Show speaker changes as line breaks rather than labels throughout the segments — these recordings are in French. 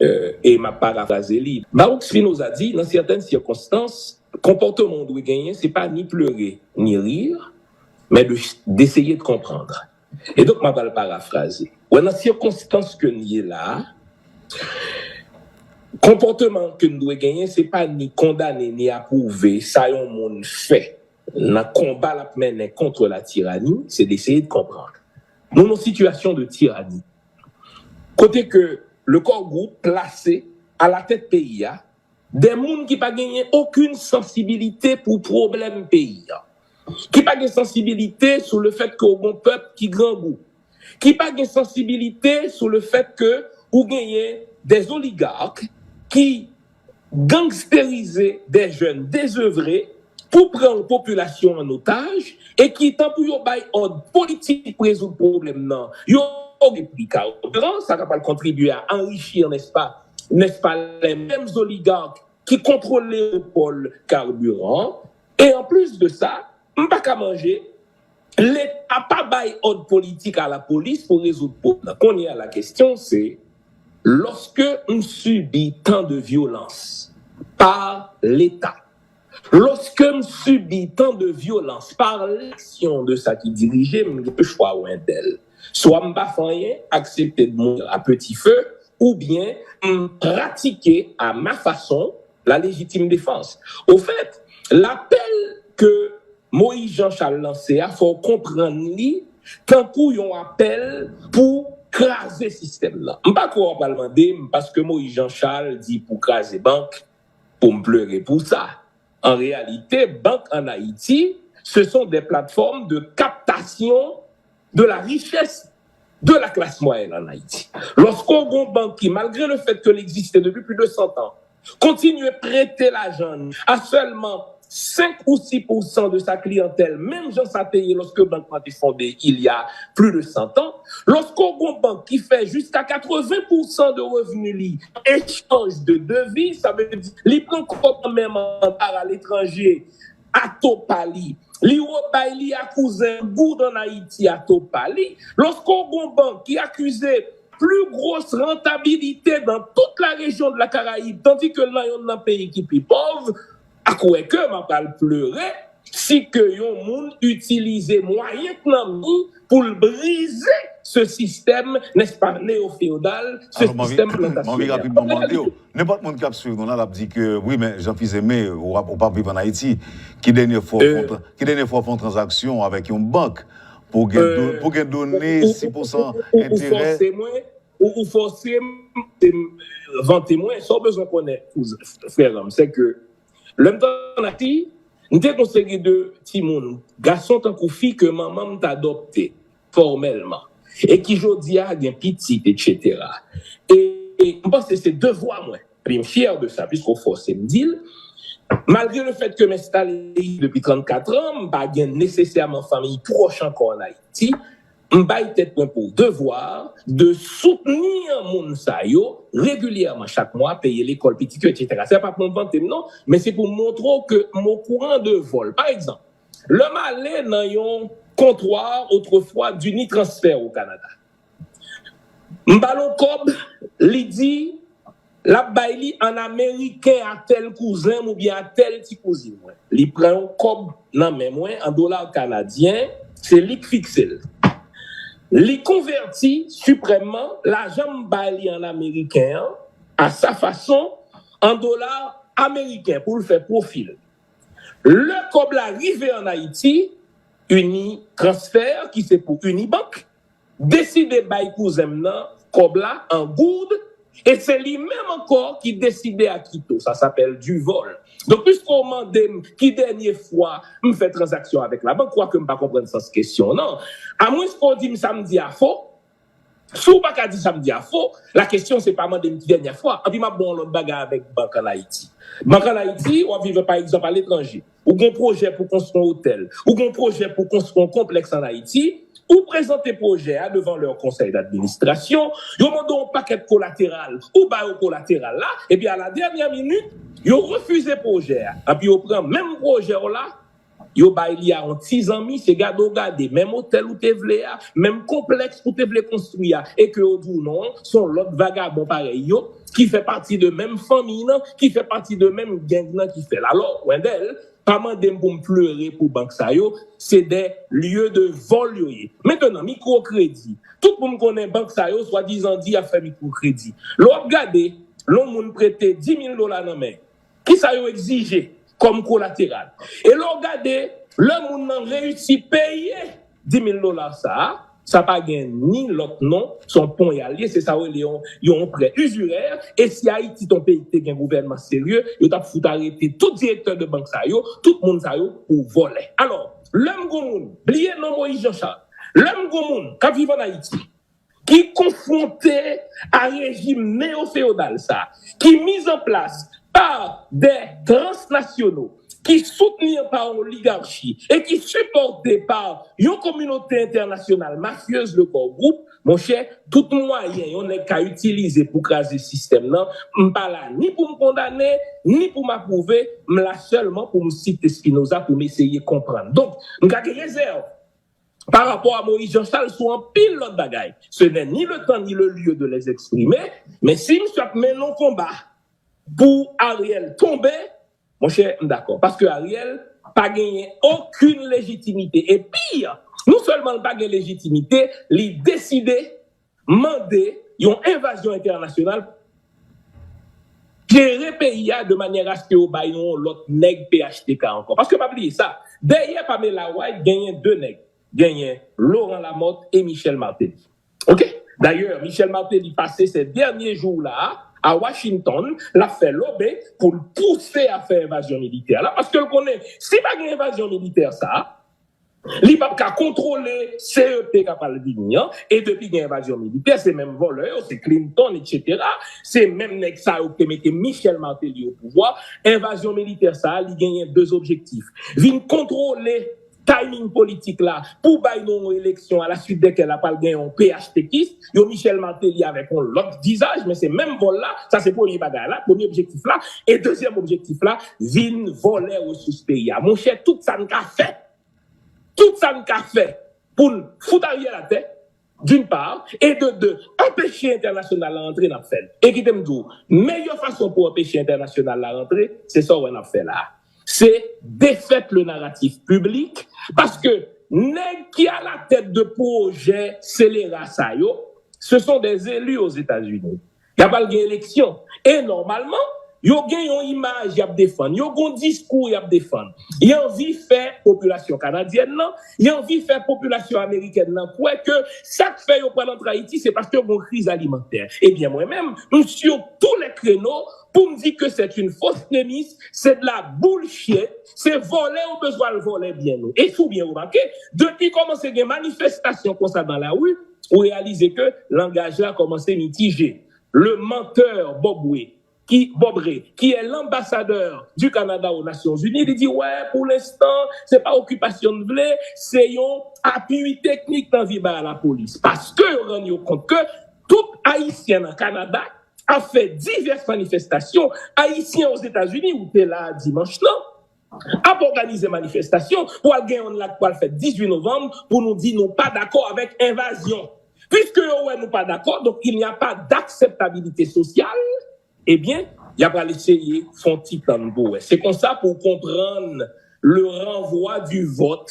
et m'a paraphrasé li. Baruch Spinoza dit, dans certaines circonstances, comportement doit gagner, c'est pas ni pleurer, ni rire, mais d'essayer de comprendre. Et donc, m'a pas le paraphraser. Ou dans circonstances que nous est là, comportement que nous doit gagner, c'est pas ni condamner, ni approuver, ça y est, monde fait. Dans combat la mener contre la tyrannie, c'est d'essayer de comprendre. Nous, nos situations de tyrannie. Côté que le corps groupe placé à la tête pays, des gens qui n'ont gagné aucune sensibilité pour problème pays, qui n'ont pas de sensibilité sur le fait qu'on a un peuple qui grand goût, qui n'ont pas de sensibilité sur le fait que vous gagnez des oligarques qui gangstérisent des jeunes désœuvrés pour prendre la population en otage et qui, tant pour yon bail ordre politique pour résoudre le problème, non. Yon pris carburant, ça va contribuer à enrichir, n'est-ce pas, les mêmes oligarques qui contrôlent les pôles carburant. Et en plus de ça, on n'a pas qu'à manger. L'État pas bail ordre politique à la police pour résoudre le problème. Qu'on y a la question, c'est lorsque on subit tant de violence par l'État, lorsque on subit tant de violence par l'action de ça qui dirigeait, je peux choisir ou un tel. Soit je ne accepter de mourir à petit feu, ou bien pratiquer à ma façon la légitime défense. Au fait, l'appel que Moïse Jean-Charles lancé, il faut comprendre tant pour un appel pour craser le système là. Je ne vais pas demander parce que Moïse Jean-Charles dit pour craser banque, pour me pleurer pour ça. En réalité, banque en Haïti, ce sont des plateformes de captation de la richesse de la classe moyenne en Haïti. Lorsqu'on a une banque qui, malgré le fait qu'elle existait depuis plus de 100 ans, continue à prêter l'argent à seulement 5 ou 6% de sa clientèle, même Jean Sateye, lorsque la banque a été fondée il y a plus de 100 ans, lorsqu'on a une banque qui fait jusqu'à 80% de revenus liés, échange de devises, ça veut dire, les prend quand même à l'étranger, à Topali, li rebaili accusé goud en Haïti à Topali, lorsqu'on a une banque qui accusait plus grosse rentabilité dans toute la région de la Caraïbe, tandis que là, il y a un pays qui est plus pauvre, à quoi que m'a pas pleurer si que yon moun utilise moyen pour briser ce système, n'est-ce pas, néo-féodal, ce système plantationnel.
N'importe monde qui a suivi, on a dit que oui, mais Jean-Fils Aimé, ou pas vivre en Haïti, qui dernière fois font transaction avec une banque pour donner 6% intérêt.
Ou forcer vanter moins, sans besoin qu'on ait, frère, c'est que l'homme dans la vie, nous avons conseillé de Timoun, garçon tant que fille que maman t'a adopté formellement, et qui aujourd'hui a bien petit, etc. Et je pense que c'est devoir, moi. Je suis fier de ça, puisqu'on force me dire, malgré le fait que je m'installe depuis 34 ans, je n'ai pas nécessairement famille proche encore en Haïti. M'baye tête pour devoir de soutenir mon sayo régulièrement chaque mois, payer l'école petite, etc. C'est pas pour me vanter, non, mais c'est pour montrer que mon courant de vol, par exemple, le malais dans un comptoir autrefois d'Unitransfert au Canada. M'ballon cob, li dit, la baili en américain à tel cousin ou bien à tel petit cousin. Li prend un cob dans mes moins en dollars canadiens, c'est li fixé. Li convertit suprêmement l'argent bali en américain à sa façon en dollars américains pour le faire profil. Le cob arrivé en Haïti, Unitransfert qui c'est pour Unibank, décide bail cousin cob en gourde et c'est lui-même encore qui décide à Quito, ça s'appelle du vol. Donc, puisqu'on m'a demandé qui dernière fois me fait transaction avec la banque, quoi que je ne pas comprendre cette question, non. À moins qu'on dit samedi à faux, si on pas qu'à dire samedi à faux, la question c'est pas demander une dernière fois. Et puis, ma bon l'autre bagarre avec Banque en Haïti. Banque en Haïti, on vit par exemple à l'étranger, ou un projet pour construire un hôtel, ou un projet pour construire un complexe en Haïti, ou présenter projet devant leur conseil d'administration, ils ont demandé un paquet collatéral, ou bah au collatéral là, et puis à la dernière minute, ils ont refusé le projet. Et puis ils prennent même projet là, yo ba il y a un petit ami, c'est garder même hôtel où t'es vle a, même complexe où t'es vle construire et que au dit non, sont l'autre vagabond pareil yo qui fait partie de même famille non, qui fait partie de même gang non qui fait. Alors Wendell pas mandem pour me pleurer pour banque ça yo, c'est des lieux de vol yo. Maintenant microcrédit, tout le monde connaît banque ça yo, soi-disant dit a fait microcrédit. L'autre regarder, l'on moun prêter $10,000 dans main. Qui ça yo exigé comme collatéral. Et l'on regarde, le monde n'a réussi à payer $10,000 ça pas gagne ni l'autre nom, son pont est allié, c'est ça où ils ont prêt usuraire. Et si Haïti, ton pays, est un gouvernement sérieux, il t'a foutu arrêter tout directeur de banque ça yo, tout le monde ça yo pour voler. Alors, l'homme gomoun, oubliez non Moïse Jean-Charles, l'homme gomoun, qui vit en Haïti, qui est confronté à un régime néo-féodal ça, qui est mis en place par des transnationaux, qui soutenus par l'oligarchie et qui supportés par une communauté internationale mafieuse, le corps groupe, mon cher, tout moyen, on n'est qu'à utiliser pour craser le système, non, pas là, ni pour me condamner, ni pour m'approuver, mais là seulement pour me citer Spinoza, pour m'essayer de comprendre. Donc, nous avons des réserves par rapport à Moïse Jean-Charles sur un pile l'autre bagaille. Ce n'est ni le temps ni le lieu de les exprimer, mais si nous sommes menons combat pour Ariel tomber, mon cher, d'accord. Parce que Ariel pas gagné aucune légitimité. Et pire, non seulement pas gagné légitimité, il décidé, mandé, une invasion internationale, gérer pays de manière à ce que au baillon l'autre nègre PHTK encore. Parce que pas oublier ça. Derrière Pamela White, gagné deux nègres. Gagné Laurent Lamotte et Michel Martelly. OK? D'ailleurs, Michel Martelly passé ces derniers jours-là à Washington, l'a fait lobby pour le pousser à faire invasion militaire. Là, parce que le connaît, si pas une invasion militaire, ça, il pas qu'à contrôler CEP capable de et depuis une invasion militaire, c'est même voleur, c'est Clinton, etc. C'est même ça qui mettait Michel Martelly au pouvoir. Invasion militaire, ça, il gagne deux objectifs. Vient contrôler timing politique là pour bailler une élection à la suite desquelles a pas gagné un PHTKiste, yo Michel Martelly avec un l'autre visage, mais c'est même vol là, ça c'est premier bagage là, premier objectif là, et deuxième objectif là, vin voler ressources pays. Mon cher, tout ça n'a fait pour foutre Ariel à la tête, d'une part, et de deux, empêcher international à rentrer dans le fait. Et qui t'aime dire, meilleure façon pour empêcher international à rentrer, c'est ça qu'on a fait là. C'est défaire le narratif public, parce que nèg qui a la tête de projet scélérat ça yo, ce sont des élus aux États-Unis. Il y a pas de élection. Et normalement, yo gen yon image y a défendre, yo gon discours y a défendre. Y a envie faire population canadienne non, y a envie faire population américaine non, quoi que ça fait yo prendre Haïti, c'est parce que gon crise alimentaire. Eh bien moi-même, nous sur tous les créneaux pour me dire que c'est une fausse prémisse, c'est de la bullshit, c'est voler au besoin de voler bien nous. Et faut bien remarquer, depuis commence des manifestations comme ça dans la rue, on réalise que langage là commence à mitiger. Le menteur Bobré, qui est l'ambassadeur du Canada aux Nations Unies, il dit ouais, pour l'instant, c'est pas occupation de blé, c'est un appui technique dans vie à la police. Parce que on rend compte que tout Haïtien au Canada a fait diverses manifestations, Haïtiens aux États-Unis, où t'es là dimanche là, a organisé manifestation pour gagner on l'a fait 18 novembre pour nous dire nous pas d'accord avec invasion. Puisque ouais, nous pas d'accord, donc il n'y a pas d'acceptabilité sociale. Eh bien, il y a pas essayer son petit plan de beau. C'est comme ça pour comprendre le renvoi du vote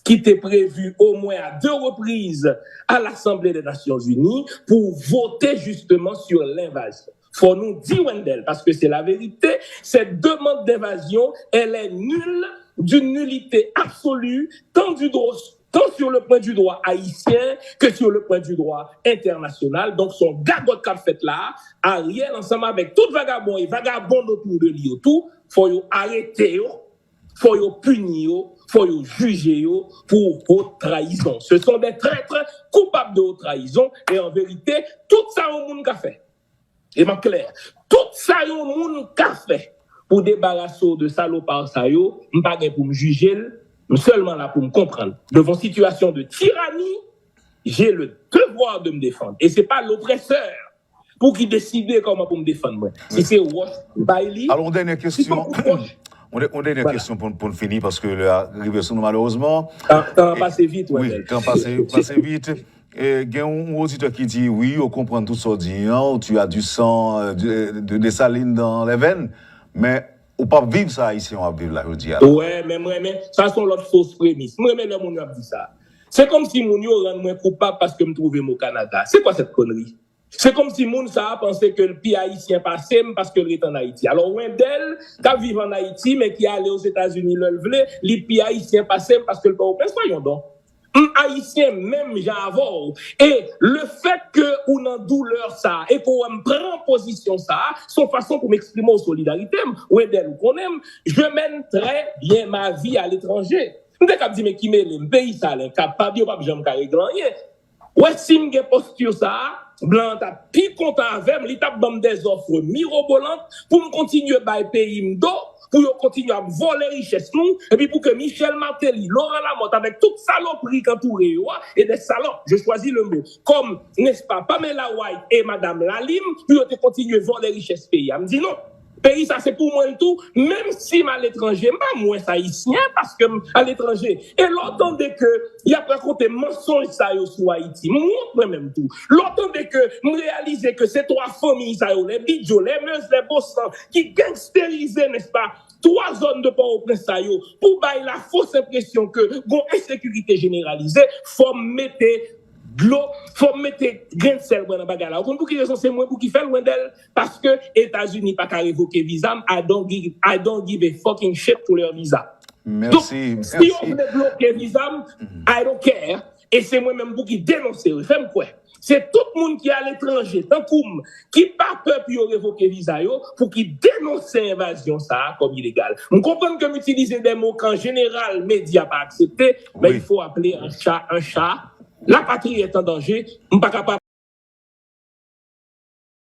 qui était prévu au moins à 2 reprises à l'Assemblée des Nations Unies pour voter justement sur l'invasion. Faut nous dire, Wendell, parce que c'est la vérité, cette demande d'invasion, elle est nulle, d'une nullité absolue, tant sur le point du droit haïtien que sur le point du droit international. Donc, son gagot qu'a fait là, Ariel, ensemble avec tout vagabond et vagabond autour de lui, tout, faut y arrêter, faut y punir, faut y juger pour haute trahison. Ce sont des traîtres coupables de haute trahison et en vérité, tout ça au monde qu'a fait. Et ma clair, tout ça au monde qu'a fait pour débarrasser de salopard ça yo, m'pas pour me juger, seulement là pour me comprendre. Devant situation de tyrannie, j'ai le devoir de me défendre. Et c'est pas l'oppresseur pour qui décide comment pour me défendre. Si c'est Roche Bailey.
Alors, dernière question. On a une question pour finir parce que la révolution, malheureusement.
Temps passé vite,
oui. Temps passé vite. Il y a un auditeur qui dit oui, on comprend tout ça, tu as du sang de saline dans les veines, mais on ne peut pas vivre ça ici, on va vivre là, je dis.
Ouais, mais ça sont l'autre fausse prémisse. Moi, mais le monde a dit ça. C'est comme si mon yo rend moi coupable parce que me trouve au Canada. C'est quoi cette connerie? C'est comme si moun ça a pensé que le pays haïtien passé parce que est en Haïti. Alors Wendell qui vit en Haïti mais qui est allé aux États-Unis le vle, le pays haïtien passé parce que le pays soyons donc haïtien même j'avons et le fait que on en douleur ça et qu'on me prend position ça son façon pour m'exprimer en solidarité Wendell qu'on aime je mène très bien ma vie à l'étranger. M'te cap dit mais qui met le pays ça incapable pas jamais carré rien. Ouais si m'ge posture ça blanc t'a pi content avec li t'a bam des offres mirobolantes pour me continuer bail pays m'do pour continuer à voler richesse nous et puis pour que Michel Martelly Laurent Lamotte avec toute saloperie qu'entouré et des salopes je choisis le mot comme n'est-ce pas Pamela White et madame Lalim pour te continuer voler richesse pays me dit non pays ça c'est pour moi le tout même si à l'étranger pas moins haïtien parce que à l'étranger et l'entendez que il y a raconté mensonge ça sur Haïti moi même tout l'entendez que me réaliser que ces trois familles ça les Bidjo les Meuse les Bossan qui gangsterisaient n'est-ce pas trois zones de Port-au-Prince ça pour bailler la fausse impression que gon insécurité généralisée faut mettre faut mettre grain de sel dans bagarre là. Pour qui raison c'est moi pour qui fait loin d'elle parce que États-Unis pas qu'à révoquer visa, I don't give a fucking shit pour leur visa.
Merci.
Donc, si on veut bloquer visa, I don't care et c'est moi même pour qui dénoncer, fais quoi. C'est tout le monde qui est à l'étranger, tant comme qui pas peur pour révoquer visa pour qui dénonce l'invasion ça comme illégal. On comprend que m'utiliser des mots qu'en général médias pas accepté, mais il faut appeler un chat un chat. La patrie est en danger, on pas capable